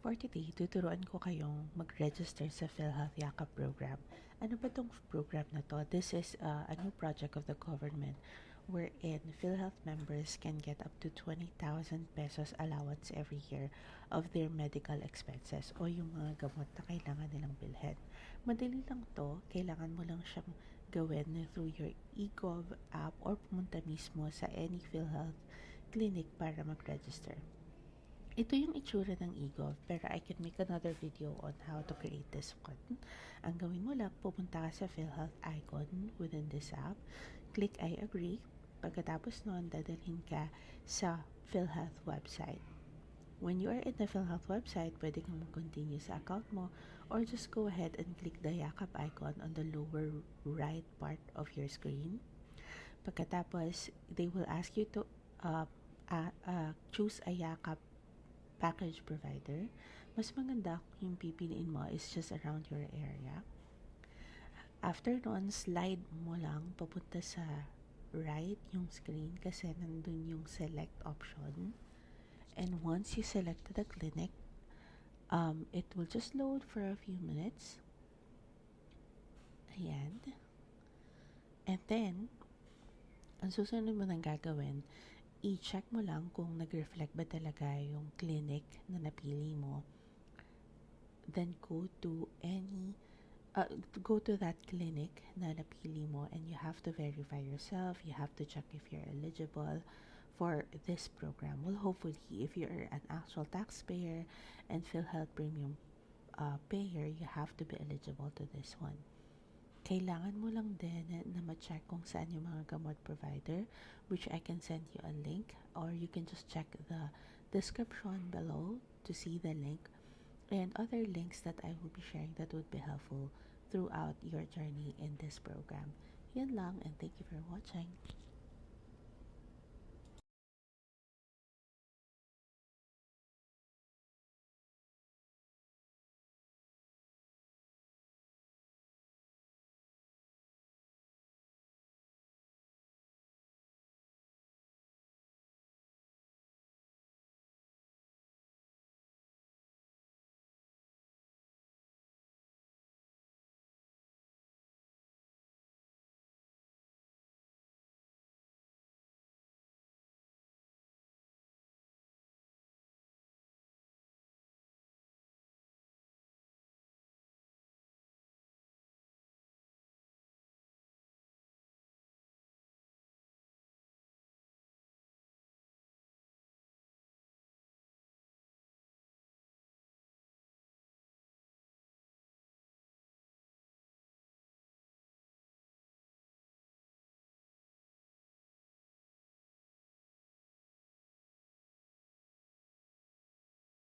For today, tuturuan ko kayong mag-register sa PhilHealth Yakap program. Ano ba tong program na to? This is a new project of the government wherein PhilHealth members can get up to 20,000 pesos allowance every year of their medical expenses o yung mga gamot na kailangan nilang bilhin. Madali lang to, kailangan mo lang siyang gawin through your eGov app or pumunta mismo sa any PhilHealth clinic para mag-register. Ito yung itsura ng eGov, pero I can make another video on how to create this one. Ang gawin mo lang, pupunta ka sa PhilHealth icon within this app, click I agree, pagkatapos nun, dadalhin ka sa PhilHealth website. When you are in the PhilHealth website, pwede kang mag-continue sa account mo or just go ahead and click the Yakap icon on the lower right part of your screen. Pagkatapos, they will ask you to choose a Yakap package provider. Mas maganda kung yung pipiliin mo is just around your area. After nun, slide mo lang papunta sa right yung screen kasi nandun yung select option. And once you select the clinic, it will just load for a few minutes. Ayan. And then, ang susunod mo nang gagawin, i-check mo lang kung nag-reflect ba talaga yung clinic na napili mo. Then go to that clinic na napili mo, and you have to verify yourself. You have to check if you're eligible for this program. Well, hopefully, if you're an actual taxpayer and PhilHealth Premium payer, you have to be eligible to this one. Kailangan mo lang din na ma-check kung saan yung mga gamot provider, which I can send you a link, or you can just check the description below to see the link and other links that I will be sharing that would be helpful throughout your journey in this program. Yan lang, and thank you for watching.